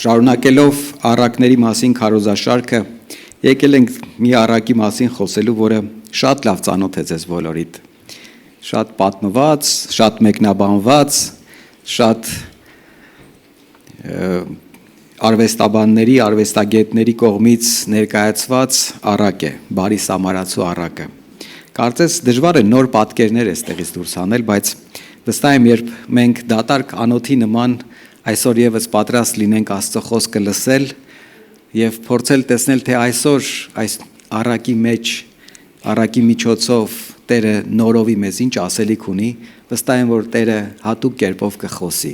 Շարունակելով առակների մասին քարոզաշարքը, եկել ենք մի առակի մասին խոսելու, որը շատ լավ ծանոթ է ձեզ բոլորիդ։ Շատ պատմված, շատ մեկնաբանված, շատ արվեստաբանների, արվեստագետների կողմից ներկայացված առակ է, բարի սամարացու առակը։ Կարծես դժվար է նոր պատկերներ այստեղից դուրս հանել, բայց վստահ եմ, երբ մենք դատարկ անոթի նման այսօր եւս պատրաստ լինենք Աստծո խոսքը լսել եւ փորձել տեսնել, թե այսօր այս առակի մեջ, առակի միջոցով Տերը նորովի մեզ ինչ ասելիք ունի, վստահ եմ, որ Տերը հատուկ կերպով կխոսի,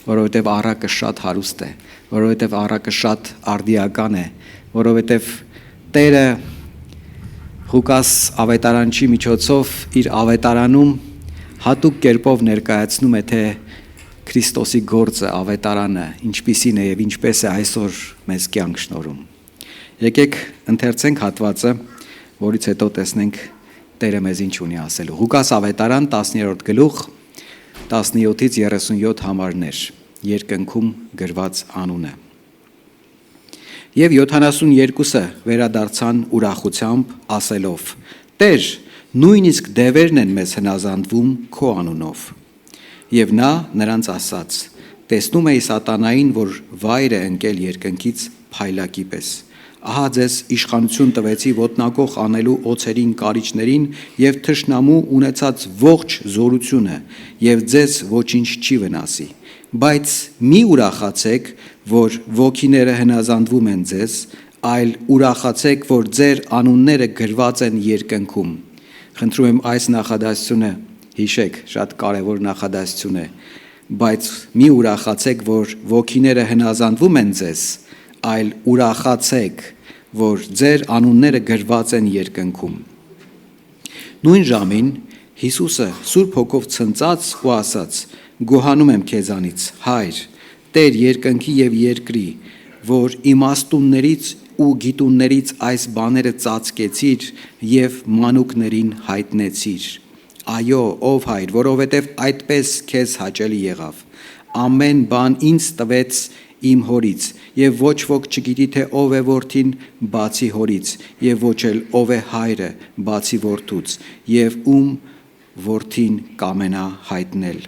որովհետեւ առակը շատ հարուստ է, որովհետեւ առակը շատ արդիական է, որովհետեւ Տերը Ղուկաս ավետարանչի միջոցով իր ավետարանում հատուկ կերպով ներկայացնում է, թե Քրիստոսի գործը, ավետարանը, ինչպիսին է եւ ինչպես է այսօր մեզ կյանք շնորհում։ Եկեք ընթերցենք հատվածը, որից հետո տեսնենք Տերը մեզ ինչ ունի ասելու։ Ղուկաս ավետարան 10-րդ գլուխ 17-ից 37 համարներ, երկնքում գրված անունը։ Եվ 72-ը վերադարձան ուրախությամբ ասելով. Տեր, նույնիսկ դևերն են մեզ հնազանդվում քո անունով։ Եվ նա նրանց ասաց. տեսնում էի սատանային, որ վայր է ընկել երկնքից փայլակի պես։ Ահա ձեզ իշխանություն տվեցի ոտնակոխ անելու օձերին կարիճներին եւ թշնամու ունեցած ողջ զորությունը եւ ձեզ ոչինչ չի վնասի։ Բայց մի ուրախացեք, որ ոգիները հնազանդվում են ձեզ, այլ ուրախացեք, որ ձեր անունները գրված են երկնքում։ Խնդրում եմ այս նախադասությունը հիշեք, շատ կարևոր նախադասություն է, բայց մի ուրախացեք, որ ոգիները հնազանդվում են ձեզ, այլ ուրախացեք, որ ձեր անունները գրված են երկնքում։ Նույն ժամին Հիսուսը Սուրբ Հոգով ցնծաց ու ասաց. գոհանում եմ քեզանից, Հայր, Տեր երկնքի եւ երկրի, որ իմաստուններից ու գիտուններից այս բաները ծածկեցիր եւ մանուկներին հայտնեցիր։ Այո, ով Հայր, որովհետև այդպես քեզ հաճելի եղավ։ Ամեն բան ինձ տվեց իմ հորից, եւ ոչ ոք չգիտի, թե ով է որդին բացի հորից, եւ ոչ էլ ով է հայրը բացի որդուց, եւ ում որդին կամենա հայտնել։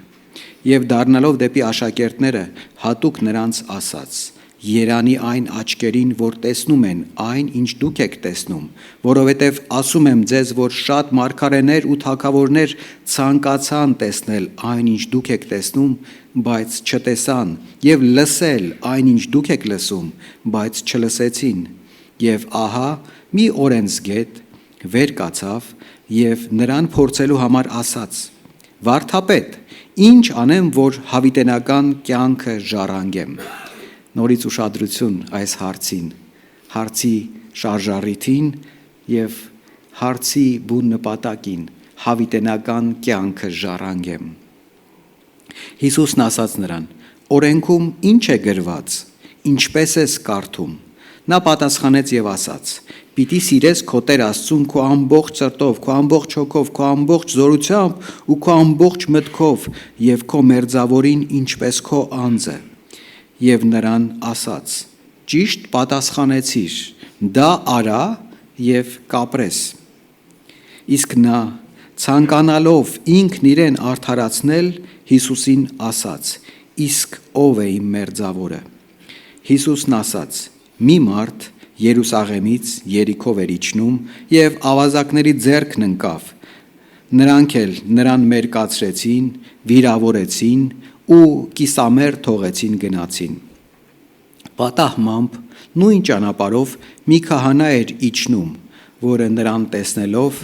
Եվ դառնալով դեպի աշակերտները, հատուկ նրանց ասաց. Երանի այն աչքերին, որ տեսնում են այն, ինչ դուք եք տեսնում, որովհետև ասում եմ ձեզ, որ շատ մարգարեներ ու թագավորներ ցանկացան տեսնել այն, ինչ դուք եք տեսնում, բայց չտեսան, եւ լսել այն, ինչ դուք եք լսում, բայց չլսեցին։ Եվ ահա մի օրենսգետ վեր կացավ եւ նրան փորձելու համար ասաց. Վարդապետ, ինչ անեմ, որ հավիտենական կյանքը ժառանգեմ։ Նորից ուշադրություն այս հարցին, հարցի շարժառիթին եւ հարցի բուն նպատակին, հավիտենական կյանքը ժառանգեմ։ Հիսուսն ասաց նրան. օրենքում ինչ է գրված, ինչպես ես կարդում։ Նա պատասխանեց եւ ասաց. պիտի սիրես քո Տեր Աստծուն քո ամբողջ սրտով, քո ամբողջ հոգով, քո ամբողջ զորությամբ ու քո ամբողջ մտքով եւ քո մերձավորին ինչպես քո անձը։ Եվ նրան ասաց. ճիշտ պատասխանեցիր, դա արա եւ կապրես։ Իսկ նա ցանկանալով ինքն իրեն արդարացնել, Հիսուսին ասաց. իսկ ով է իմ մերձավորը։ Հիսուսն ասաց. մի մարդ Երուսաղեմից Երիքո էր իջնում եւ ավազակների ձեռքն ընկավ։ Նրանք էլ նրան մերկացրեցին, վիրավորեցին ու կիսամեռ թողեցին գնացին։ Պատահմամբ նույն ճանապարհով մի քահանա էր իջնում, որը նրան տեսնելով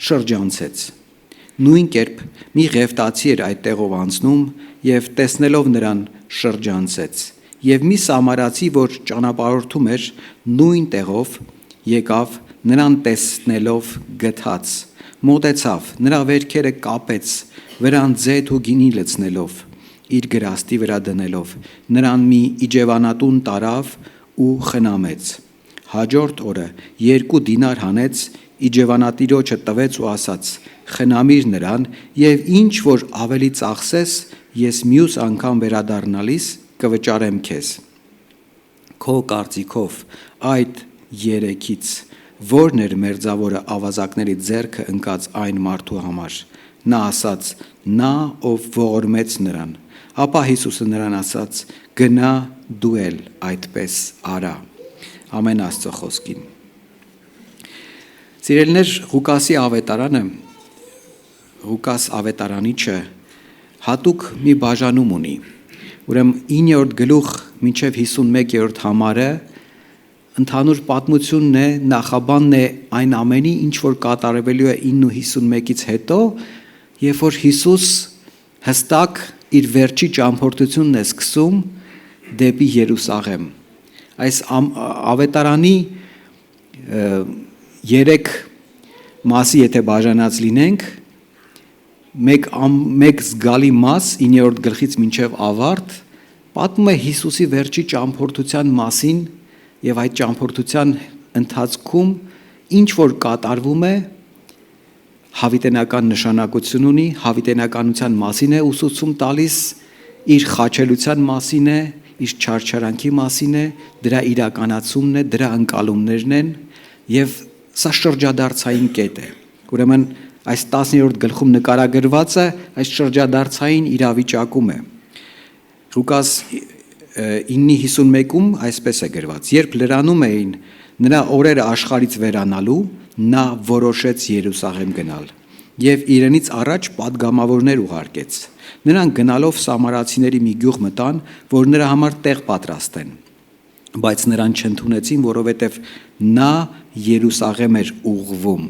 շրջանցեց։ Նույն կերպ մի ղևտացի էր այդ տեղով անցնում եւ տեսնելով նրան շրջանցեց։ Եվ մի սամարացի, որ ճանապարհորդում էր նույն տեղով, եկավ նրան տեսնելով գթած, մոտեցավ, նրա վերքերը կապեց, վրան ձեթ ու գինի լցնելով, իր գրաստի վրա դնելով, նրան մի իջևանատուն տարավ ու խնամեց։ Հաջորդ օրը 2 դինար հանեց, իջևանատիրոջը տվեց ու ասաց. խնամիր նրան եւ ինչ որ ավելի ծախսես, ես մյուս անգամ վերադառնալիս կվճարեմ քեզ։ Քո կարծիքով այդ երեքից ո՞րն էր մերձավորը ավազակների ձեռքը ընկած այն մարդու համար։ Նա ասաց. նա ով ողորմեց նրան։ Ապա Հիսուսը նրան ասաց. գնա դու էլ այդպես արա։ Ամեն Աստծո խոսքին։ Սիրելիներ, Ղուկասի ավետարանը, Ղուկաս ավետարանիչը հատուկ մի բաժանում ունի։ Ուրեմն 9-րդ գլուխ մինչև 51-րդ համարը ընդհանուր պատմությունն է, նախաբանն է այն ամենի, ինչ որ կատարվելու է 9:51-ից հետո, երբ որ Հիսուս հստակ իր վերջի ճամփորդությունն է սկսում դեպի Երուսաղեմ։ Այս ավետարանի 3 մասի եթե բաժանած լինենք, մեկ զգալի մաս 9-րդ գլխից մինչև ավարտ պատմում է Հիսուսի վերջի ճամփորդության մասին եւ այդ ճամփորդության ընթացքում ինչ որ կատարվում է հավիտենական նշանակություն ունի, հավիտենականության մասին է ուսուցում տալիս, իր խաչելության մասին է, իր չարչարանքի մասին է, դրա իրականացումն է, դրա ընկալումներն են եւ սա շրջադարձային կետ է։ Ուրեմն այս 10-րդ գլխում նկարագրվածը այս շրջադարձային իրավիճակում է։ Ղուկաս 9:51-ում այսպես է գրված. երբ լրանում էին նրա օրերը աշխարհից վերանալու, նա որոշեց Երուսաղեմ գնալ եւ իրենից առաջ պատգամավորներ ուղարկեց։ Նրանք գնալով սամարացիների մի գյուղ մտան, որ նրա համար տեղ պատրաստեն, բայց նրան չընդունեցին, որովհետեւ նա Երուսաղեմ էր ուղղվում։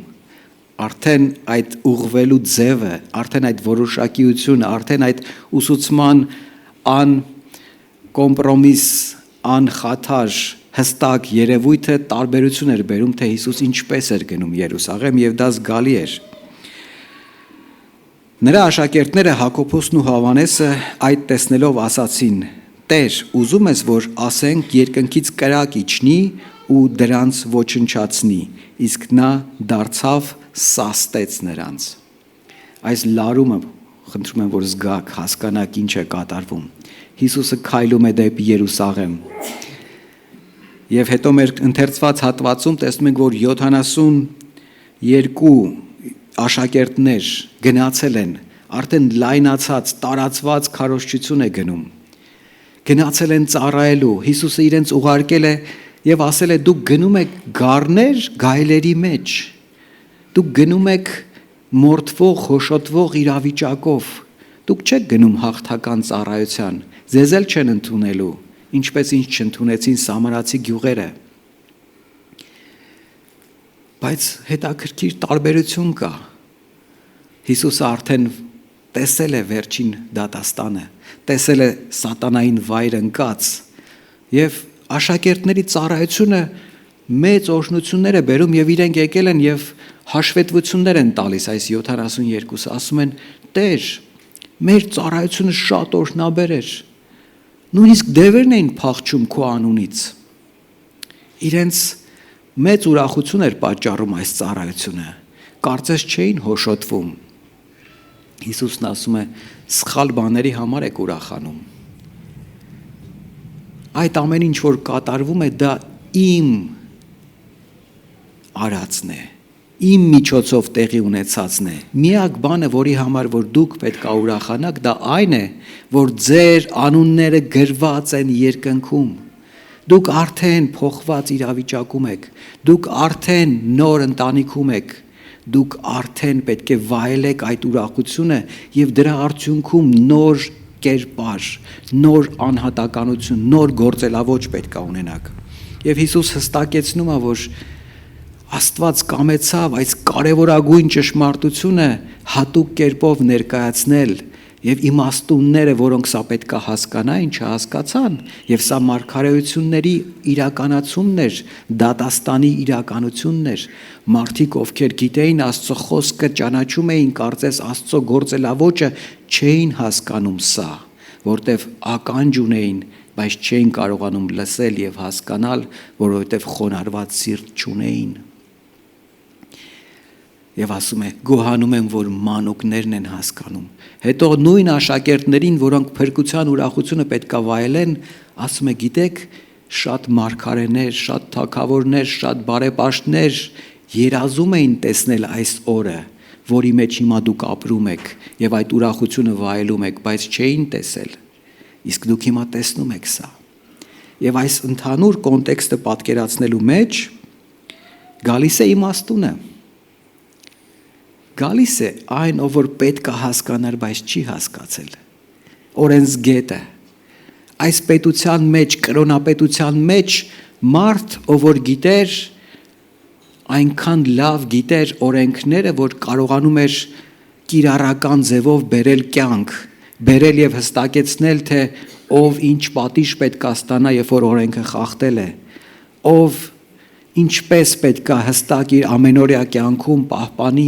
Արդեն այդ ուղղվելու ձևը, արդեն այդ որոշակիությունը, արդեն այդ ուսուցման կոմպրոմիս, անխաթար, հստակ երևույթը տարբերություն էր բերում, թե Հիսուս ինչպես էր գնում Երուսաղեմ եւ դա զգալի էր։ Նրա աշակերտները Հակոբոսն ու Հովհաննեսը այդ տեսնելով ասացին. Տեր, ուզում ես, որ ասենք երկնքից կրակ իջնի ու դրանց ոչնչացնի, իսկ նա դարձավ սաստեց նրանց։ Այս լարումը խնդրում եմ, որ զգաք, հասկանաք ինչ է կատարվում։ Հիսուսը քայլում է դեպի Երուսաղեմ։ Եվ հետո մեր ընթերցված հատվածում տեսնում ենք, որ 72 աշակերտներ գնացել են, արդեն լայնացած, տարածված քարոզչություն է գնում։ Գնացել են ծառայելու, Հիսուսը իրենց ուղարկել է եւ ասել է դուք գնում եք գառներ գայլերի մեջ։ Դուք գնում եք մորթվող, հոշոտվող իրավիճակով։ Դուք չեք գնում հաղթական ծառայության, ձեզ էլ չեն ընդունելու, ինչպես ինչ չընդունեցին սամարացի գյուղերը։ Բայց հետաքրքիր տարբերություն կա։ Հիսուսը արդեն տեսել է վերջին դատաստանը, տեսել է սատանային վայր ընկած եւ աշակերտների ծառայությունը մեծ օրհնություններ է բերում եւ իրենք եկել են եւ հաշվետվություններ են տալիս այս 72-ը, ասում են. Տեր, մեր ծառայությունը շատ օրհնաբեր էր։ Նույնիսկ դևերն էին փախչում քո անունից։ Իրենց մեծ ուրախություն էր պատճառում այս ծառայությունը։ Կարծես չէին հոշոտվում։ Հիսուսն ասում է. սխալ բաների համար եք ուրախանում։ Այդ ամեն ինչ որ կատարվում է, դա իմ արածն է, իմ միջոցով տեղի ունեցածն է։ Միակ բանը, որի համար որ դուք պետք է ուրախանաք, դա այն է, որ ձեր անունները գրված են երկնքում։ Դուք արդեն փոխված իրավիճակում եք, դուք արդեն նոր ընտանիքում եք, դուք արդեն պետք է վայելեք այդ ուրախությունը եւ դրա արդյունքում նոր կերպար, նոր անհատականություն, նոր գործելավոճ պետք է ունենաք։ Եվ Հիսուս հստակեցնում է, որ Աստված կամեցավ այս կարևորագույն ճշմարտությունը հատուկ կերպով ներկայացնել եւ իմաստունները, որոնք սա պետք է հասկանային, չհասկացան, եւ սա մարգարեությունների իրականացումն էր, դատաստանի իրականությունն էր։ Մարդիկ, ովքեր գիտեին Աստծո խոսքը, ճանաչում էին, կարծես Աստծո գործելավոճը, չէին հասկանում սա, որտեվ ականջ ունեին, բայց չէին կարողանում լսել եւ հասկանալ, որովհետեւ խոնարհված սիրտ չունեին։ Եվ ասում է, գոհանում եմ, որ մանուկներն են հասկանում։ Հետո նույն աշակերտներին, որոնք փրկության ուրախությունը պետք է վայելեն, ասում է, գիտեք, շատ մարգարեներ, շատ թագավորներ, շատ բարեպաշտներ երազում էին տեսնել այս օրը, որի մեջ հիմա դուք ապրում եք եւ այդ ուրախությունը վայելում եք, բայց չէին տեսել։ Իսկ դուք հիմա տեսնում եք սա։ Եվ այս ընդհանուր կոնտեքստը պատկերացնելու մեջ գալիս է իմաստունը։ Գալիս է այն, ով որ պետք է հասկանար, բայց չի հասկացել։ Օրենսգետը այս պետության մեջ, կրոնապետության մեջ մարդ, ով որ գիտեր, այնքան լավ գիտեր օրենքները, որ կարողանում էր կիրառական ձևով բերել կյանք, բերել եւ հստակեցնել, թե ով ինչ պատիժ պետք է ստանա, երբ որ օրենքը խախտել է, ով ինչպես պետք է հստակ իր ամենօրյա կյանքում պահպանի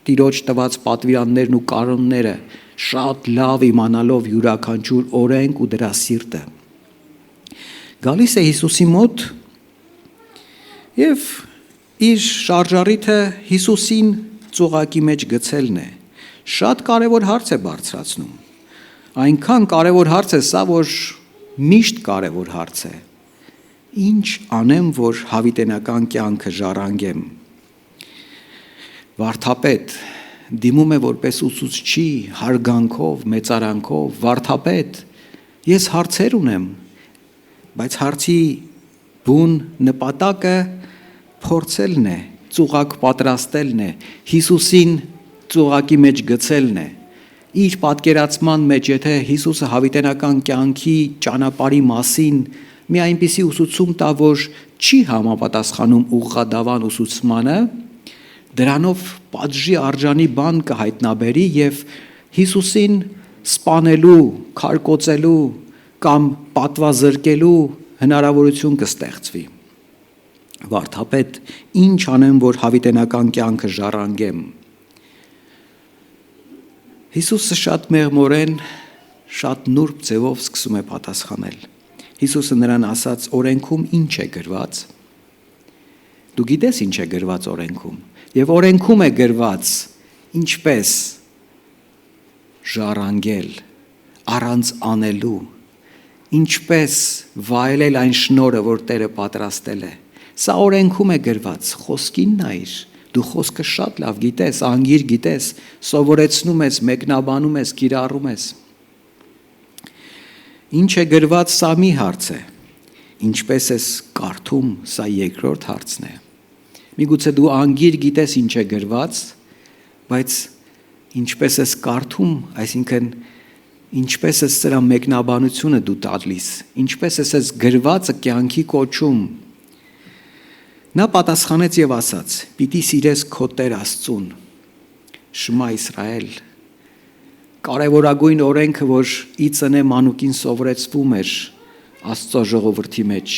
Տիրոջ տված պատվիրաններն ու կանոնները, շատ լավ իմանալով յուրաքանչյուր օրենք ու դրա սիրտը։ Գալիս է Հիսուսի մոտ եւ իր շարժառիթը Հիսուսին ծուղակի մեջ գցելն է։ Շատ կարևոր հարց է բարձրացնում։ Այնքան կարևոր հարց է սա, որ միշտ կարևոր հարց է։ Ինչ անեմ, որ հավիտենական կյանքը ժառանգեմ։ Վարդապետ դիմում է որպես ուսուցչի, հարգանքով, մեծարանքով, վարդապետ, ես հարցեր ունեմ, բայց հարցի բուն նպատակը փորձելն է, ծուղակ պատրաստելն է, Հիսուսին ծուղակի մեջ գցելն է։ Իր պատկերացման մեջ, եթե Հիսուսը հավիտենական կյանքի ճանապարհի մասին մի այնպիսի ուսուցում տա, որ չի համապատասխանում ուղղադավան ուսուցմանը, դրանով պատժի արժանի բան կհայտնաբերի եւ Հիսուսին սպանելու, քարկոծելու կամ պատվազրկելու հնարավորություն կստեղծվի։ Վարդապետ, ինչ անեմ, որ հավիտենական կյանքը ժառանգեմ։ Հիսուսը շատ մեղմորեն, շատ նուրբ ձևով սկսում է պատասխանել։ Հիսուսը նրան ասաց. օրենքում ինչ է գրված։ Դու գիտես ինչ է գրված օրենքում։ Եվ օրենքում է գրված ինչպես ժառանգել, առանց անելու, ինչպես վայելել այն շնորհը, որ Տերը պատրաստել է։ Սա օրենքում է գրված, խոսքին նայիր, դու խոսքը շատ լավ գիտես, անգիր գիտես, սովորեցնում ես, մեկնաբանում ես, կիրառում ես։ Ինչ է գրված, սա մի հարց է, ինչպես ես կարդում, սա երկրորդ հարցն է։ Միգուցե դու անգիր գիտես ինչ է գրված, բայց ինչպես ես կարդում, այսինքն ինչպես ես սրա մեկնաբանությունը դու տալիս, ինչպես ես այս գրվածը կյանքի կոչում։ Նա պատասխանեց եւ ասաց. պիտի սիրես քո Տեր Աստծուն, Շմա Իսրայել, կարևորագույն օրենքը, որ ի ծնե մանուկին սովորեցվում էր Աստծո ժողովրդի մեջ,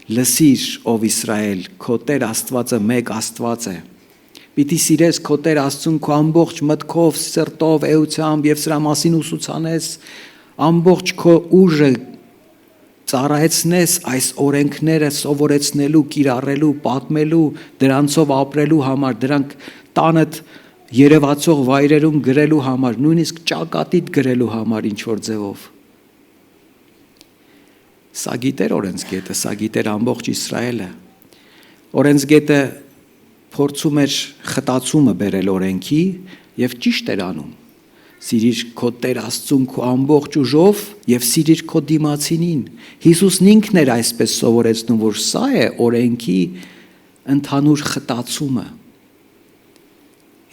լսիր, ով Իսրայել, քո Տեր Աստվածը մեկ Աստված է, պիտի սիրես քո Տեր Աստծուն քո ամբողջ մտքով, սրտով, էությամբ եւ սրա մասին ուսուցանես, ամբողջ քո ուժը ծառայեցնես այս օրենքները սովորեցնելու, կիրառելու, պատմելու, դրանցով ապրելու համար, դրանք տանդ երևացող վայրերում գրելու համար, նույնիսկ ճակատիդ գրելու համար ինչ որ ձևով։ Սա գիտեր օրենսգետը, սա գիտեր ամբողջ Իսրայելը։ Օրենսգետը փորձում էր խտացումը բերել օրենքի եւ ճիշտ էր անում։ Սիրիր քո Տեր Աստծուն քո ամբողջ ուժով եւ սիրիր քո դիմացինին։ Հիսուսն ինքն էր այսպես սովորեցնում, որ սա է օրենքի ընդհանուր խտացումը։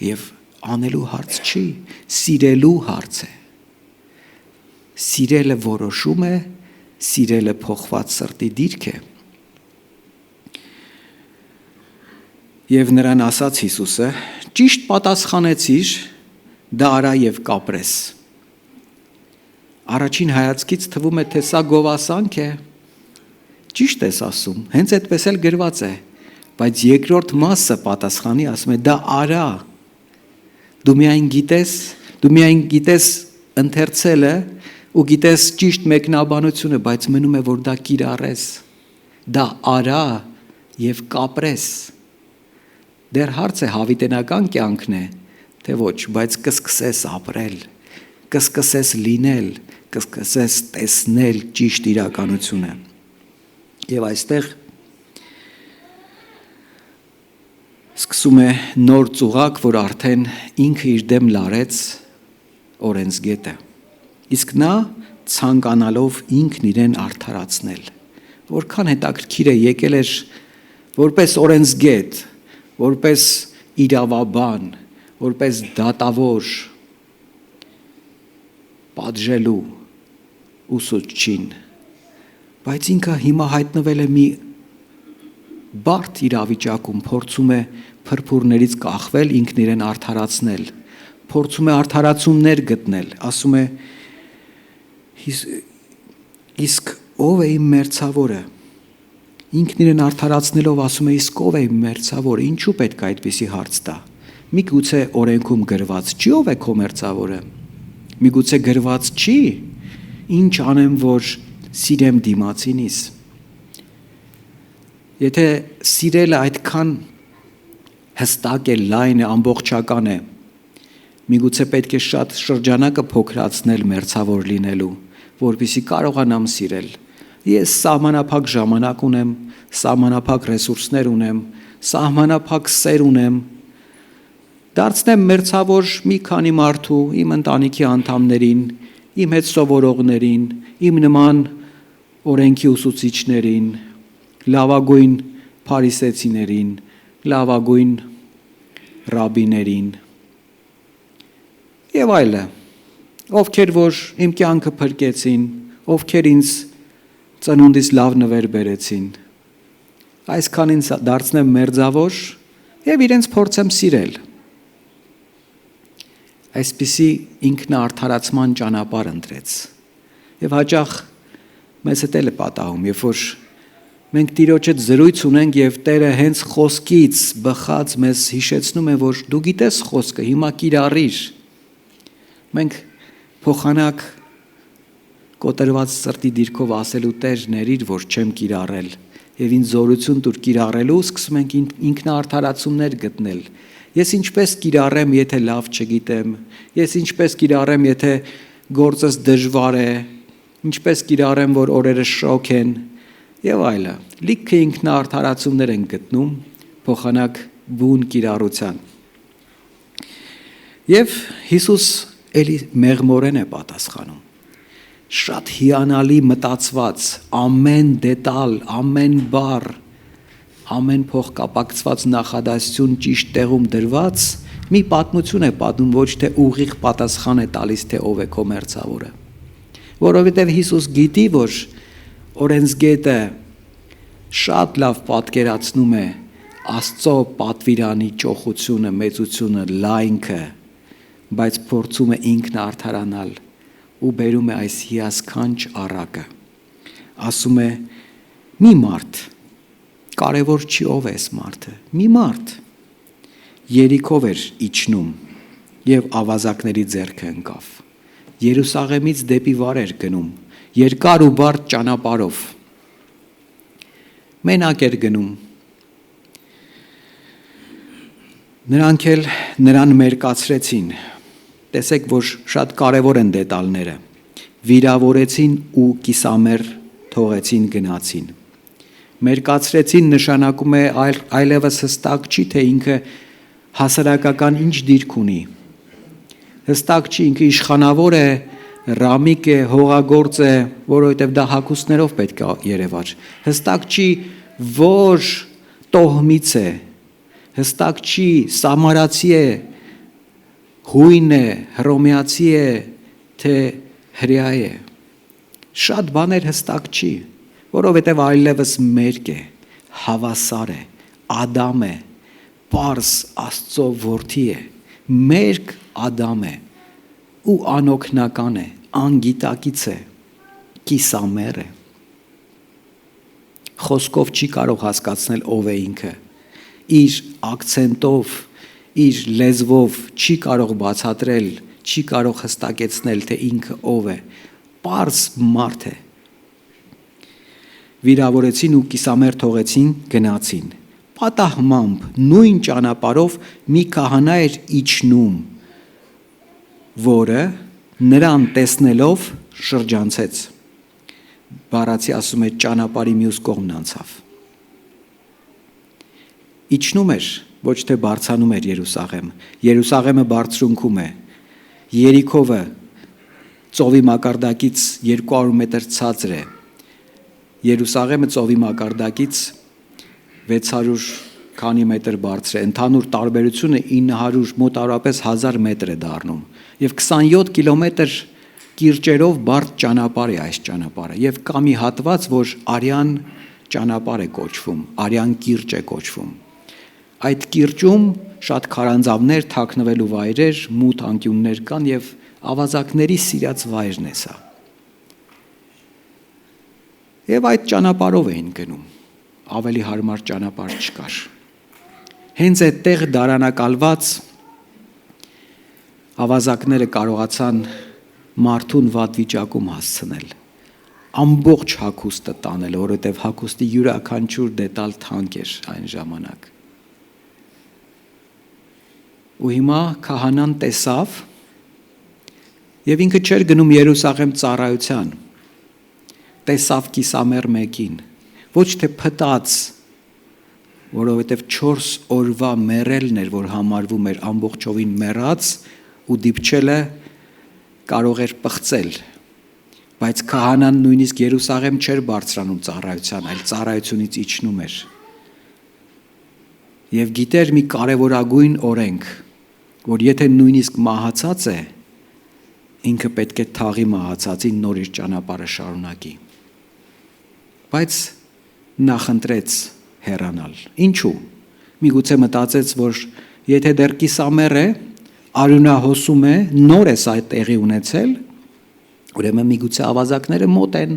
Եվ անելու հարց չի, սիրելու հարց է։ Սիրելը որոշում է, սիրելը փոխված սրտի դիրք է։ Եվ նրան ասաց Հիսուսը. ճիշտ պատասխանեցիր, դա արա եւ կապրես։ Առաջին հայացքից թվում է, թե սա գովասանք է։ Ճիշտ ես ասում, հենց այդպես էլ գրված է, բայց երկրորդ մասը պատասխանի ասում է դա արա։ Դու միայն գիտես ընթերցելը ու գիտես ճիշտ մեկնաբանությունը, բայց մնում է, որ դա կիրառես, դա արա եւ կապրես։ Դեռ հարց է հավիտենական կյանքն է, թե ոչ, բայց կսկսես ապրել, կսկսես լինել, կսկսես տեսնել ճիշտ իրականությունը։ Եվ այստեղ սկսում է նոր ծուղակ, որ արդեն ինքը իր դեմ լարեց օրենսգետը։ Իսկ նա ցանկանալով ինքն իրեն արդարացնել, որքան հետաքրքիր է եկել էր որպես օրենսգետ, որպես իրավաբան, որպես դատավոր պատժելու ուսուցչին, բայց ինքը հիմա հայտնվել է մի բարդ իրավիճակում, փորձում է փրփուրներից կախվել, ինքն իրեն արդարացնել, փորձում է արդարացումներ գտնել, ասում է իսկ ով է իմ մերձավորը, ինքն իրեն արդարացնելով ասում է իսկ ով է իմ մերձավորը, ինչու պետք է այդպիսի հարց տա, միգուցե օրենքում գրված չի ով է քո մերձավորը, միգուցե գրված չի, ինչ անեմ որ սիրեմ դիմացինիս, եթե սիրելը այդքան հստակ է, լայն է, ամբողջական է, միգուցե պետք է շատ շրջանակը փոքրացնել մերձավոր լինելու, որպեսզի կարողանամ սիրել։ Ես սահմանափակ ժամանակ ունեմ, սահմանափակ ռեսուրսներ ունեմ, սահմանափակ սեր ունեմ, դարձնեմ մերձավոր մի քանի մարդու, իմ ընտանիքի անդամներին, իմ հետ սովորողներին, իմ նման օրենքի ուսուցիչներին, լավագույն փարիսեցիներին, լավագույն ռաբիներին եւ այլը, ովքեր որ իմ կյանքը փրկեցին, ովքեր ինձ ծնունդից լավ նվեր բերեցին, այսքան ինձ դարձնեմ մերձավոր եւ իրենց փորձեմ սիրել։ Այսպիսի ինքնաարդարացման ճանապարհ ընտրեց եւ հաճախ մեզ հետ էլ է պատահում, երբ որ մենք Տիրոջ հետ զրույց ունենք եւ Տերը հենց խոսքից բխած մեզ հիշեցնում է, որ դու գիտես խոսքը, հիմա կիրառիր։ Մենք փոխանակ կոտրված սրտի դիրքով ասելու Տեր ներիր, որ չեմ կիրառել եւ ինձ զորություն տուր կիրառելու, սկսում ենք ինքնաարդարացումներ գտնել։ Ես ինչպես կիրառեմ, եթե լավ չգիտեմ, ես ինչպես կիրառեմ, եթե գործս դժվար է, ինչպես կիրառեմ, որ օրերը շոկ են եւ այլը։ Լիքը ինքնաարդարացումներ են գտնում փոխանակ բուն կիրառության։ Եվ Հիսուս էլի մեղմորեն է պատասխանում։ Շատ հիանալի մտածված, ամեն դետալ, ամեն բառ, ամեն փոխկապակցված նախադասություն ճիշտ տեղում դրված մի պատմություն է պատմում, ոչ թե ուղիղ պատասխան է տալիս, թե ով է քո մերձավորը։ Որովհետև Հիսուս գիտի, որ օրենսգետը շատ լավ պատկերացնում է Աստծո պատվիրանի ճոխությունը, մեծությունը, լայնքը, բայց փորձում է ինքն արդարանալ ու բերում է այս հիասքանչ առակը։ Ասում է՝ մի մարդ, կարևոր չի ով է այս մարդը, մի մարդ Երիքով էր իջնում եւ ավազակների ձեռքը ընկավ։ Երուսաղեմից դեպի վար էր գնում, երկար ու բարդ ճանապարհով։ Մենակ էր գնում։ Նրանք էլ նրան մերկացրեցին։ Տեսեք, որ շատ կարևոր են դետալները։ Վիրավորեցին ու կիսամեռ թողեցին գնացին։ Մերկացրեցին նշանակում է այլևս հստակ չի, թե ինքը հասարակական ինչ դիրք ունի։ Հստակ չի, ինքը իշխանավոր է, ռամիկ է, հողագործ է, որովհետև դա հագուստներով պետք է երևար։ Հստակ չի, որ տոհմից է, հստակ չի, սամարացի է, հույն է, հռոմեացի է, թե հրեա է։ Շատ բաներ հստակ չի, որովհետև այլևս մերկ է, հավասար է, Ադամ է, պարզ Աստծո որդի է, մերկ Ադամ է ու անօգնական է, անգիտակից է, կիսամեռ է։ Խոսքով չի կարող հասկացնել ով է ինքը, իր ակցենտով, իր լեզվով չի կարող բացատրել, չի կարող հստակեցնել, թե ինքը ով է, պարզ մարդ է։ Վիրավորեցին ու կիսամեռ թողեցին, գնացին։ Պատահմամբ նույն ճանապարհով մի քահանա էր իջնում, որը նրան տեսնելով շրջանցեց։ բառացի ասում է ճանապարհի մյուս կողմն անցավ։ Իջնում էր, ոչ թե բարձանում էր Երուսաղեմ։ Երուսաղեմը բարձրունքում է։ Երիքովը ծովի մակարդակից 200 մետր ցածր է։ Երուսաղեմը ծովի մակարդակից 600 քանի մետր բարձր է։ Ընդհանուր տարբերությունը 900 մոտավորապես 1000 մետր է դառնում։ Եվ 27 կիլոմետր կիրճերով բարդ ճանապարհ է այս ճանապարհը։ Եվ կա մի հատված, որ Արյան ճանապարհ է կոչվում, Արյան կիրճ է կոչվում։ Այդ կիրճում շատ քարանձավներ, թաքնվելու վայրեր, մութ անկյուններ կան եւ ավազակների սիրած վայրն է սա։ Եվ այդ ճանապարհով էին գնում, ավելի հարմար ճանապարհ չկար։ Հենց այդտեղ դարանակալված ավազակները կարողացան մարդուն վատ վիճակում հասցնել, ամբողջ հագուստը տանել, որովհետև հագուստի յուրաքանչյուր դետալ թանկ էր այն ժամանակ։ Ու հիմա քահանան տեսավ եւ ինքը չէր գնում Երուսաղեմ ծառայության, տեսավ կիսամեռ մեկին, ոչ թե փտած, որովհետև 4 օրվա մեռելն էր, որ համարվում էր ամբողջովին մեռած ու դիպչելը կարող էր պղծել, բայց քահանան նույնիսկ Երուսաղեմ չէր բարձրանում ծառայության, այլ ծառայությունից իջնում էր։ Եվ գիտեր մի կարևորագույն օրենք, որ եթե նույնիսկ մահացած է, ինքը պետք է թաղի մահացածին նոր իր ճանապարհը շարունակի։ Բայց նախընտրեց հեռանալ։ Ինչու՞։ Միգուցե մտածեց, որ եթե դեռ կիսամեռ է, արյունահոսում է, նոր է սա տեղի ունեցել, ուրեմն միգուցե ավազակները մոտ են։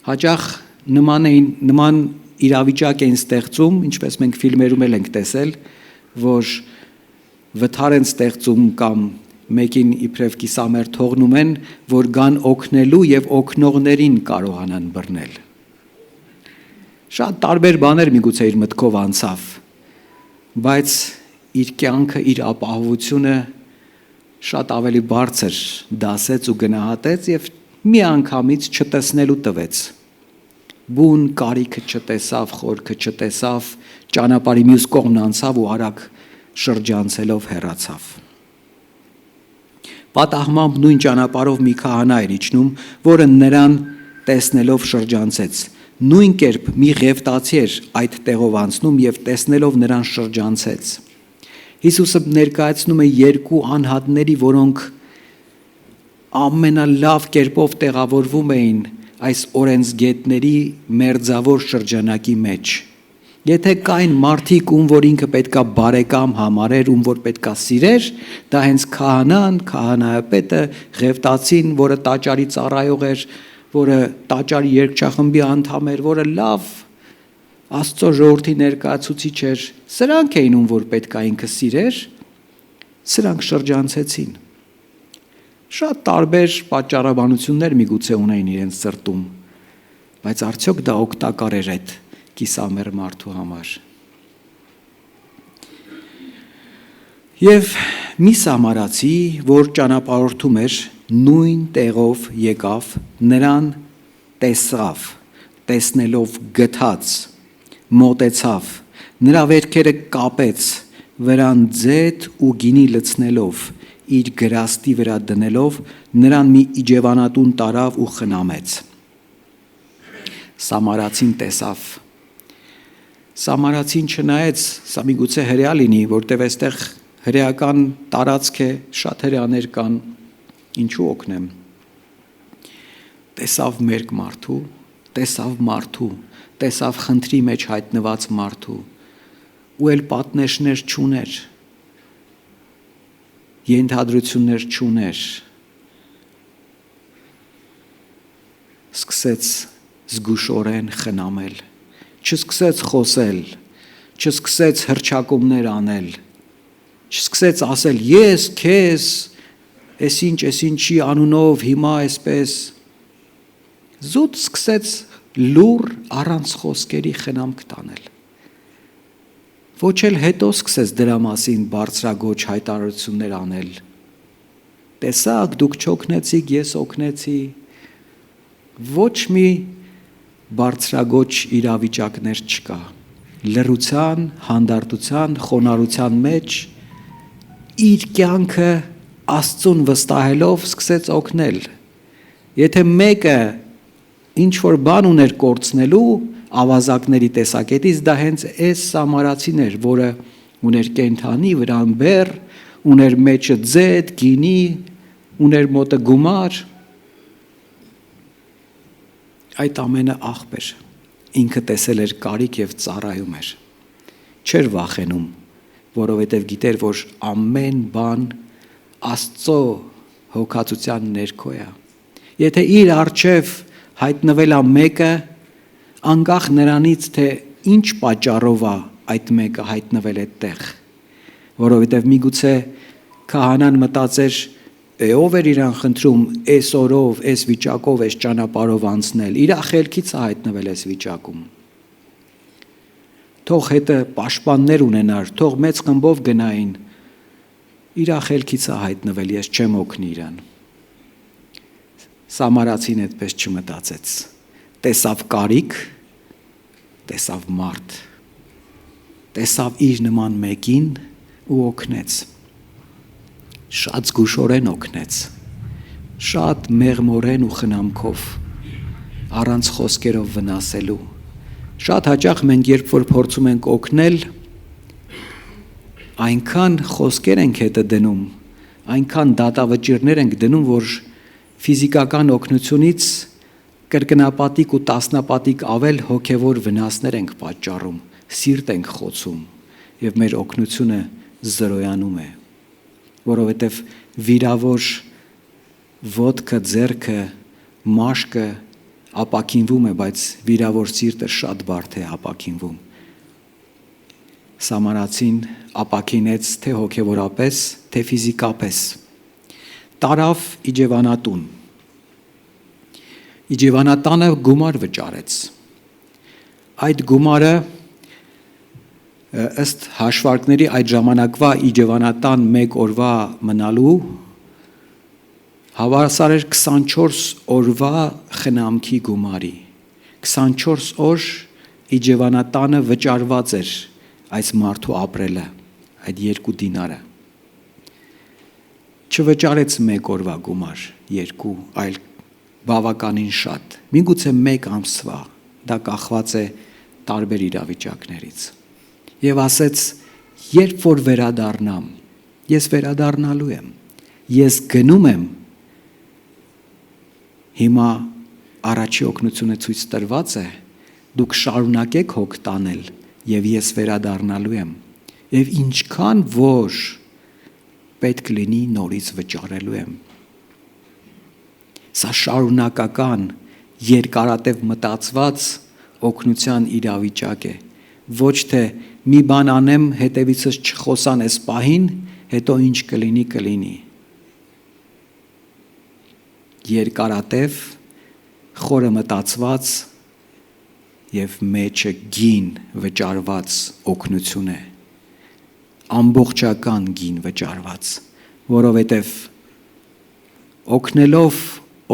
Հաճախ նման իրավիճակ են ստեղծում, ինչպես մենք ֆիլմերում ենք տեսել, որ վթար են ստեղծում կամ մեկին իբրև կիսամեռ թողնում են, որ գան օգնելու եւ օգնողներին կարողանան բռնել։ Շատ տարբեր բաներ միգուցե իր մտքով անցավ, բայց իր կյանքը, իր ապահովությունը շատ ավելի բարձր դասեց ու գնահատեց եւ մի անգամից չտեսնելու տվեց։ Բուն կարիքը չտեսավ, խորքը չտեսավ, ճանապարհի մյուս կողմն անցավ ու արագ շրջանցելով հեռացավ։ Պատահմամբ նույն ճանապարհով մի քահանա էր իջնում, որը նրան տեսնելով շրջանցեց։ Նույն կերպ մի ղևտացի էր այդ տեղով անցնում եւ տեսնելով նրան շրջանցեց։ Հիսուսը ներկայացնում է երկու անհատների, որոնք ամենալավ կերպով տեղավորվում էին այս օրենսգետների մերձավոր շրջանակի մեջ։ Եթե կային մարդիկ, ում որ ինքը պետքա բարեկամ համարեր, ում որ պետքա սիրեր, դա հենց քահանան, քահանայապետը, ղևտացին, որը տաճարի ծառայող էր, որը տաճարի երգչախմբի անդամ էր, որը լավ Աստծո ժողովրդի ներկայացուցիչ էր, սրանք էին, ում որ պետքա ինքը սիրեր, սրանք շրջանցեցին։ Շատ տարբեր պատճառաբանություններ միգուցե ունեին իրենց սրտում, բայց արդյոք դա օգտակար էր այդ կիսամեռ մարդու համար։ Եվ մի սամարացի, որ ճանապարհորդում էր, նույն տեղով եկավ, նրան տեսավ, տեսնելով գթած, մոտեցավ, նրա վերքերը կապեց, վրան ձեթ ու գինի լցնելով, իր գրաստի վրա դնելով, նրան մի իջևանատուն տարավ ու խնամեց։ Սամարացին տեսավ։ Սամարացին չնայեց, սա միգուցե հրեա լինի, որտեղ այստեղ հրեական տարածք է, շատ հրեաներ կան, ինչու օգնեմ։ Տեսավ մերկ մարդու, տեսավ խնդրի մեջ հայտնված մարդու, ու էլ պատնեշներ չուներ, ենթադրություններ չուներ, սկսեց զգուշորեն խնամել, չսկսեց խոսել, չսկսեց հռչակումներ անել, չսկսեց ասել ես քեզ, այսինչի անունով հիմա այսպես, զուտ սկսեց լուր առանց խոսքերի խնամք տանել։ Ոչ էլ հետո սկսեց դրա մասին բարձրագոչ հայտարարություններ անել։ Տեսակ, դուք չօգնեցիք, ես օգնեցի։ Ոչ մի բարձրագոչ իրավիճակներ չկա։ Լռության, հանդարտության, խոնարհության մեջ իր կյանքը Աստծուն վստահելով սկսեց օգնել։ Եթե մեկը ինչ որ բան ուներ կորցնելու ավազակների տեսակետից, դա հենց այս սամարացին էր, որը ուներ կենդանի, վրան բեռ, ուներ մեջը ձետ, գինի, ուներ մոտը գումար, այդ ամենը աղբեր, ինքը տեսել էր կարիք և ծառայում էր, չէր վախենում, որովհետև գիտեր, որ ամեն բան Աստծո հոգացության ներքո է։ Եթե իր առջև հայտնվել է մեկը, անկախ նրանից, թե ինչ պատճառով է այդ մեկը հայտնվել այդտեղ, որովհետև միգուցե քահանան մտածեր, ով էր իրան խնդրում այս օրով, այս վիճակով, այս ճանապարհով անցնել, իր խելքից է հայտնվել այս վիճակում։ Թող հետը պաշտպաններ ունենար, թող մեծ խմբով գնային, իր խելքից է հայտնվել, ես չեմ օգնի իրան։ Սամարացին այդպես չմտածեց, տեսավ կարիք, տեսավ մարդ, տեսավ իր նման մեկին ու օգնեց, շատ զգուշորեն օգնեց, շատ մեղմորեն ու խնամքով, առանց խոսքերով վնասելու։ Շատ հաճախ մենք երբ որ փորձում ենք օգնել, այնքան խոսքեր ենք հետը դնում, այնքան դատավճիռներ ենք դնում, որ ֆիզիկական օգնությունից կրկնապատիկ ու տասնապատիկ ավել հոգևոր վնասներ ենք պատճառում, սիրտ ենք խոցում և մեր օգնությունը զրոյանում է, որովհետև վիրավոր ոտքը, ձեռքը, մաշկը ապակինվում է, բայց վիրավոր սիրտը շատ բարդ է ապակինվում։ Սամարացին ապակինեց թե հոգևորապես, թե ֆիզիկապես։ Տարավ իջևանատուն։ Իջևանատանը գումար վճարեց։ Այդ գումարը ըստ հաշվարկների այդ ժամանակվա իջևանատան մեկ օրվա մնալու հավասար էր 24 օրվա խնամքի գումարի։ 24 օր իջևանատանը վճարված էր այս մարդու ապրելը, այդ 2 դինարը։ Չվճարեց մեկ օրվա գումար, 2, այլ բավականին շատ։ Միգուցե 1 ամսվա, դա կախված է տարբեր իրավիճակներից։ Եվ ասեց, երբ որ վերադառնամ, ես վերադառնալու եմ, ես գնում եմ, հիմա առաջի օգնությունը ցույց տրված է, դուք շարունակեք հոգ տանել և ես վերադառնալու եմ և ինչքան որ պետք լինի նորից վճարելու եմ։ Սա շարունակական, երկարատև մտածված օգնության իրավիճակ է, ոչ թե մի բան անեմ, հետևիցս չխոսան այս պահին, հետո ինչ կլինի, կլինի։ Երկարատև, խորը մտածված և մեջը գին վճարված օգնություն է, ամբողջական գին վճարված, որովհետև օգնելով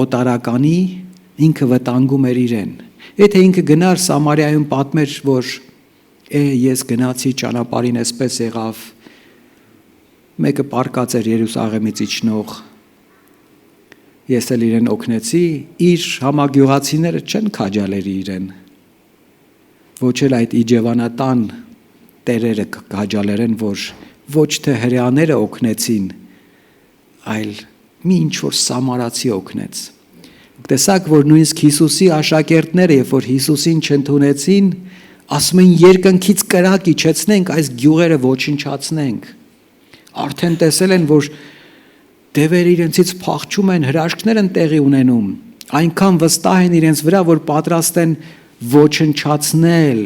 օտարականի ինքը վտանգում էր իրեն։ Եթե ինքը գնար Սամարիայում պատմեր, որ ես գնացի ճանապարհին այսպես եղավ, մեկը պառկած էր Երուսաղեմից իջնող, ես էլ իրեն օգնեցի, իր համագյուղացիները չեն քաջալերի իրեն, ոչ էլ այդ իջևանատան տերերը քաջալերեն, որ ոչ թե հրեաները օգնեցին, այլ մի ինչ-որ սամարացի օգնեց։ Տեսակ, որ նույնիսկ Հիսուսի աշակերտները, երբ որ Հիսուսին չընդունեցին, ասում են երկնքից կրակ իջեցնենք, այս գյուղերը ոչնչացնենք։ Արդեն տեսել են, որ դևերը իրենցից փախչում են, հրաշքներ են տեղի ունենում, այնքան վստահ են իրենց վրա, որ պատրաստ են ոչնչացնել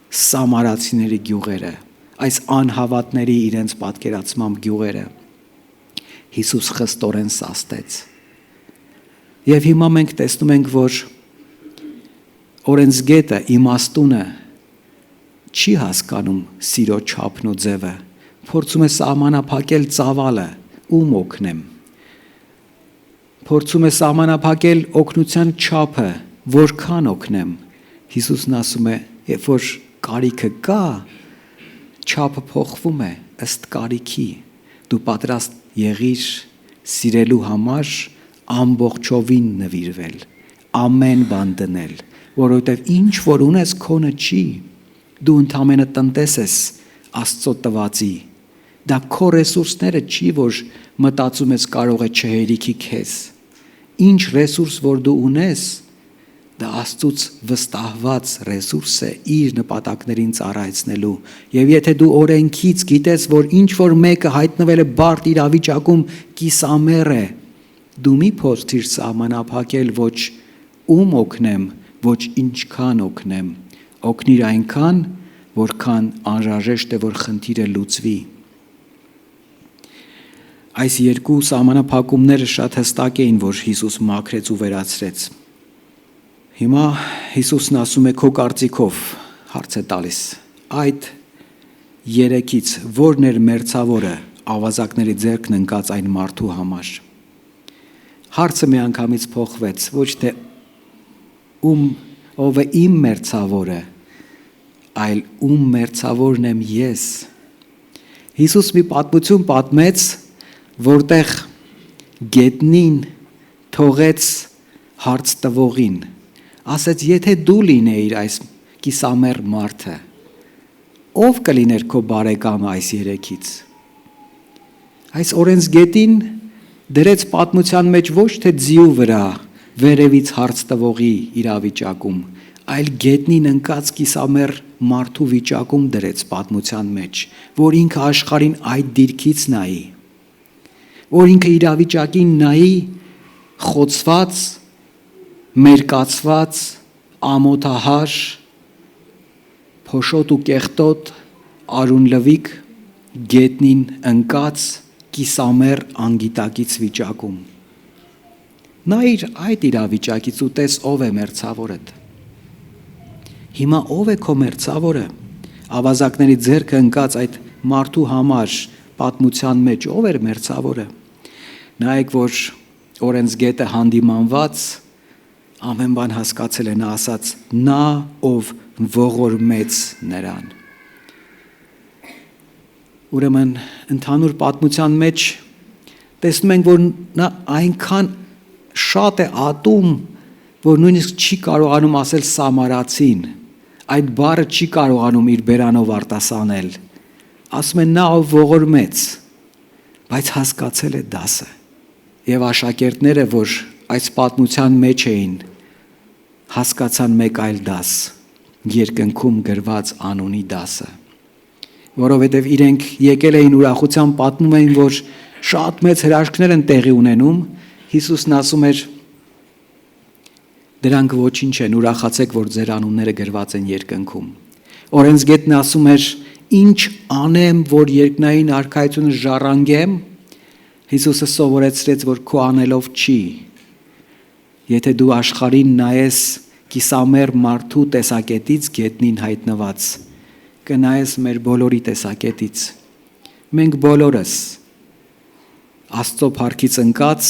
սամարացիների գյուղերը, այս անհավատների իրենց պատկերացմամբ գյուղերը։ Հիսուս խստորեն սաստեց։ Եվ հիմա մենք տեսնում ենք, որ օրենսգետը, իմաստունը չի հասկանում սիրո չափն ու ձևը, փորձում է սահմանափակել ծավալը, ում օգնեմ։ փորձում է սահմանափակել օգնության չափը, որքան օգնեմ։ Հիսուսն ասում է, երբ որ կարիքը կա, չափը փոխվում է ըստ կարիքի։ Դու պատրաստ եղիր սիրելու համար ամբողջովին նվիրվել, ամեն բան դնել, որովհետև ինչ որ ունես քոնը չի, դու ընդամենը տնտես ես Աստծո տվածի, դա քո ռեսուրսները չի, որ մտածում ես կարող է չհերիքի քեզ, ինչ ռեսուրս որ դու ունես, դա Աստծուց վստահված ռեսուրս է իր նպատակներին ծառայեցնելու, և եթե դու օրենքից գիտես, որ ինչ որ մեկը հայտնվել է բարդ իրավիճակում կիսամեռ է, դու մի փորձիր սահմանափակել ոչ ում օգնեմ, ոչ ինչքան օգնեմ, օգնիր այնքան, որքան անհրաժեշտ է, որ խնդիրը լուծվի։ Այս երկու սահմանափակումները շատ հստակ էին, որ Հիսուս մաքրեց ու վերացրեց։ Հիմա Հիսուսն ասում է քո կարծիքով, հարց է տալիս, այդ երեքից որն էր մերձավորը ավազակների ձեռքն ընկած այն մարդու համար։ Հարցը միանգամից փոխվեց, ոչ թե ով է իմ մերձավորը, այլ ում մերձավորն եմ ես։ Հիսուս մի պատմություն պատմեց, որտեղ գետնին թողեց հարց տվողին, ասեց, եթե դու լինեիր այս կիսամեռ մարդը, ով կլիներ քո բարեկամը այս երեքից։ Այս օրենսգետին դրեց պատմության մեջ ոչ թե ձիու վրա վերևից հարց տվողի իրավիճակում, այլ գետնին ընկած կիսամեռ մարդու վիճակում դրեց պատմության մեջ, որ ինքը աշխարհին այդ դիրքից նայի, որ ինքը իրավիճակին նայի խոցված, մերկացված, ամոթահար, փոշոտ ու կեղտոտ, արուն լվիկ, գետնին ընկած, կիսամեռ անգիտակից վիճակում։ Նայիր այդ իրավիճակից ու տես ով է մերձավորդ։ Հիմա ով է քո մերձավորը։ Ավազակների ձեռքը ընկած այդ մարդու համար պատմության մեջ ով էր մերձավորը։ Նայեք, որ օրենսգետը հանդիմանված ամեն բան հասկացել է, նա ասաց, նա ով ողորմեց նրան։ Ուրեմն ընդհանուր պատմության մեջ տեսնում ենք, որ նա այնքան շատ է ատում, որ նույնիսկ չի կարողանում ասել սամարացին, այդ բառը չի կարողանում իր բերանով արտասանել, ասում է նա ով ողորմեց, բայց հասկացել է դասը, և աշակերտները, որ այս պատմության մեջ էին, հասկացան մեկ այլ դաս, երկնքում գրված անունի դասը, որովհետև իրենք եկել էին ուրախությամբ պատմում էին, որ շատ մեծ հրաշքներ են տեղի ունենում, Հիսուսն ասում էր, դրանք ոչինչ են, ուրախացեք, որ ձեր անունները գրված են երկնքում։ Օրենսգետն ասում էր, ինչ անեմ, որ երկնային արքայությունը ժառանգեմ, Հիսուսը սովորեցրեց, որ քո անելով չի։ Եթե դու աշխարհին նայես կիսամեռ մարդու տեսակետից գետնին հայտնված, կնայես մեր բոլորի տեսակետից։ Մենք բոլորս Աստծո փառքից ընկած,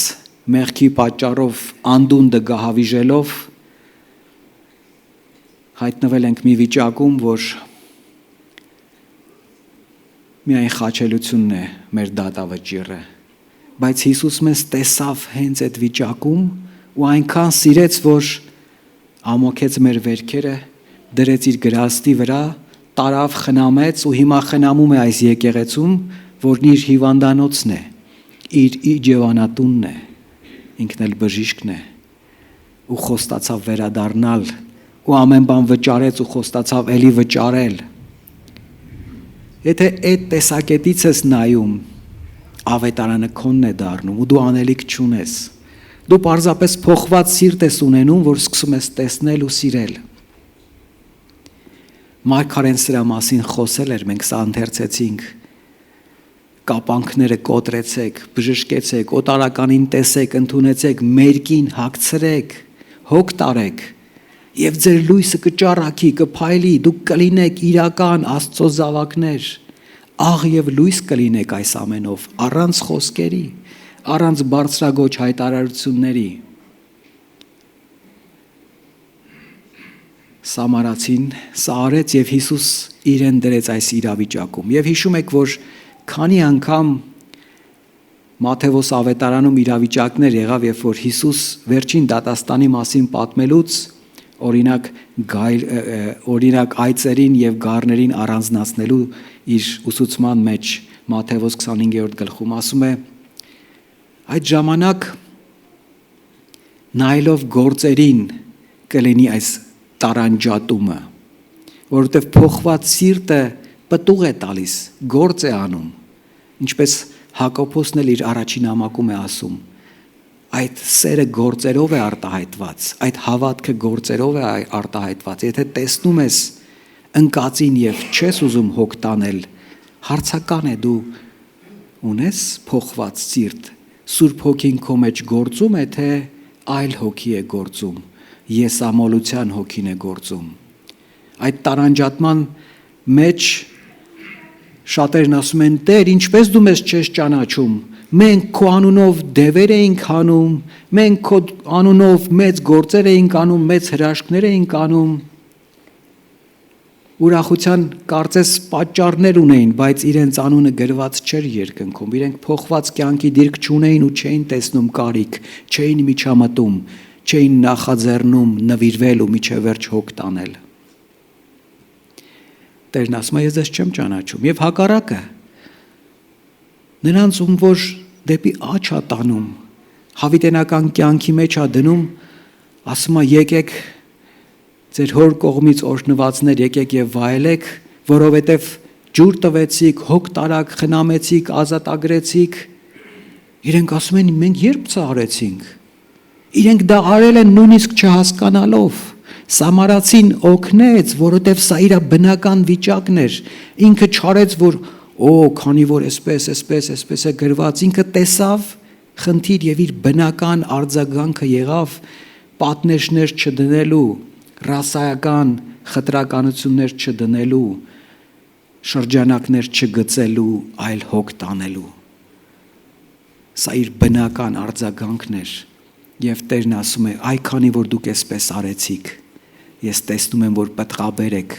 մեղքի պատճառով անդունդը գահավիժելով հայտնվել ենք մի վիճակում, որ միայն խաչելությունն է մեր դատավճիռը, բայց Հիսուս մեզ տեսավ հենց այդ վիճակում ու այնքան սիրեց, որ ամոքեց մեր վերքերը, դրեց իր գրաստի վրա, տարավ խնամեց ու հիմա խնամում է այս եկեղեցում, որն իր հիվանդանոցն է, իր իջևանատունն է, ինքն էլ բժիշկն է ու խոստացավ վերադառնալ ու ամեն բան վճարեց ու խոստացավ էլի վճարել։ Եթե այդ տեսակետից ես նայում, ավետարանը քոնն է դառնում ու դու անելիք չունես, դու պարզապես փոխված սիրտ ես ունենում, որ սկսում ես տեսնել ու սիրել։ Մարգարեն սրա մասին խոսել էր, մենք սա ընթերցեցինք, կապանքները կոտրեցեք, բժշկեցեք, օտարականին տեսեք, ընդունեցեք, մերկին հագցրեք, հոգ տարեք, և ձեր լույսը կճառակի, կփայլի, դուք կլինեք իրական Աստծո զավակներ, աղ և լույս կլինեք այս ամենով, առանց խոսքերի, առանց բարձրագոչ հայտարարությունների։ Սամարացին սա արեց եւ Հիսուս իրեն դրեց այս իրավիճակում։ Եվ հիշում եք, որ քանի անգամ Մատթեոս ավետարանում իրավիճակներ եղավ, երբ որ Հիսուս վերջին դատաստանի մասին պատմելուց օրինակ այծերին եւ գառներին առանձնացնելու իր ուսուցման մեջ Մատթեոս 25-րդ գլխում ասում է. այդ ժամանակ նայելով գործերին կլինի այս տարանջատումը, որովհետև փոխված սիրտը պտուղ է տալիս, գործ է անում, ինչպես Հակոբոսն էլ իր առաջին նամակում է ասում, այդ սերը գործերով է արտահայտված, այդ հավատքը գործերով է արտահայտված, եթե տեսնում ես ընկածին եւ չես ուզում հոգ տանել, հարցական է դու ունես փոխված սիրտ, Սուրբ Հոգին քո մեջ գործում է, թե այլ հոգի է գործում, եսամոլության հոգին է գործում։ Այդ տարանջատման մեջ շատերն ասում են, Տեր, ինչպես դու մեզ չես ճանաչում, մենք քո անունով դևեր էինք անում, մենք քո անունով մեծ գործեր էինք անում, մեծ հրաշքներ էինք անում։ Ուրախության կարծես պատճառներ ունեին, բայց իրենց անունը գրված չէր երկնքում, իրենք փոխված կյանքի դիրք չունեին ու չէին տեսնում կարիք, չէին միջամտում, չէին նախաձեռնում նվիրվել ու միջև վերջ հոգ տանել։ Տերն ասում է, ես ձեզ չեմ ճանաչում, եւ հակառակը նրանց ում որ դեպի աճ է տանում, հավիտենական կյանքի մեջ է դնում, ասում է եկեք ձեր հոր կողմից օրհնվածներ եկեք եւ վայելեք, որովհետեւ ջուր տվեցիք, հոգ տարաք, խնամեցիք, ազատագրեցիք։ Իրենք ասում են մենք երբ դա արեցինք։ Իրենք դա արել են նույնիսկ չհասկանալով։ Սամարացին օգնեց, որովհետեւ սա իր բնական վիճակն էր։ Ինքը չարեց, որ քանի որ այսպես է գրված, ինքը տեսավ խնդիր եւ իր բնական արձագանքը եղավ պատնեշներ չդնելու, ռասայական խտրականություններ չդնելու, շրջանակներ չգծելու, այլ հոգ տանելու։ Սա իր բնական արձագանքն էր եւ Տերն ասում է, այ քանի որ դուք այսպես արեցիք, ես տեսնում եմ, որ պտղաբեր եք,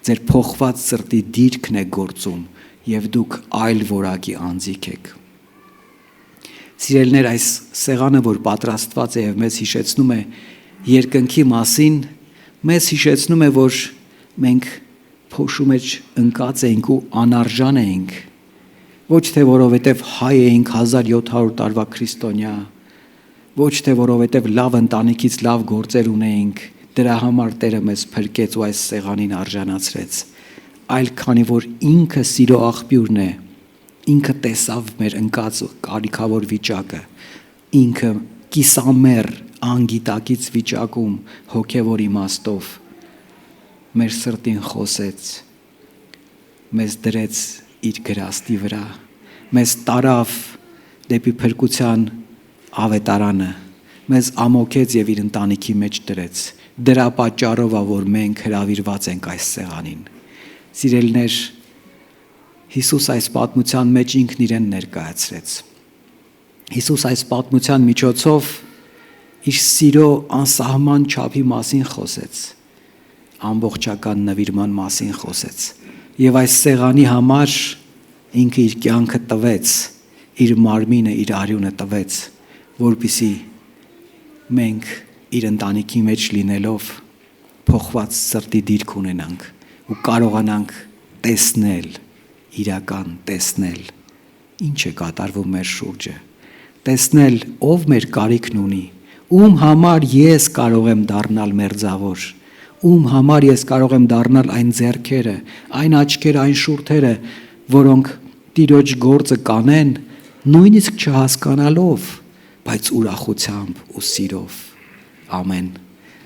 ձեր փոխված սրտի դիրքն է գործում եւ դուք այլ որակի անձիկ եք։ Սիրելիներ, այս սեղանը, որ պատրաստված է եւ մեզ հիշեցնում է երկնքի մասին, մեզ հիշեցնում է, որ մենք փոշու մեջ ընկած էինք ու անարժան էինք, ոչ թե որովհետև հայ էինք 1700 տարվա քրիստոնյա, ոչ թե որովհետև լավ ընտանիքից լավ գործեր ունեինք, դրա համար Տերը մեզ փրկեց ու այս սեղանին արժանացրեց, այլ քանի որ ինքը սիրո աղբյուրն է, ինքը տեսավ մեր ընկած կարիքավոր վիճակը, ինքը կիսամեռ անգիտակից վիճակում հոգևոր իմաստով մեր սրտին խոսեց, մեզ դրեց իր գրաստի վրա, մեզ տարավ դեպի փրկության ավետարանը, մեզ ամոքեց եւ իր ընտանիքի մեջ դրեց, դրա պատճառով է, որ մենք հրավիրված ենք այս սեղանին։ Սիրելիներ, Հիսուս այս պատմության մեջ ինքն իրեն ներկայացրեց։ Հիսուս այս պատմության միջոցով իր սիրո անսահման չափի մասին խոսեց, ամբողջական նվիրման մասին խոսեց եւ այս սեղանի համար ինքը իր կյանքը տվեց, իր մարմինը, իր արյունը տվեց, որպեսզի մենք իր ընտանիքի մեջ լինելով փոխված սրտի դիրք ունենանք ու կարողանանք տեսնել, իրական տեսնել, ինչ է կատարվում մեր շուրջը, տեսնել ով մեր կարիքն ունի, ում համար ես կարող եմ դառնալ մերձավոր, ում համար ես կարող եմ դառնալ այն ձեռքերը, այն աչքերը, այն շուրթերը, որոնք Տիրոջ գործը կանեն, նույնիսկ չհասկանալով, բայց ուրախությամբ ու սիրով։ Ամեն։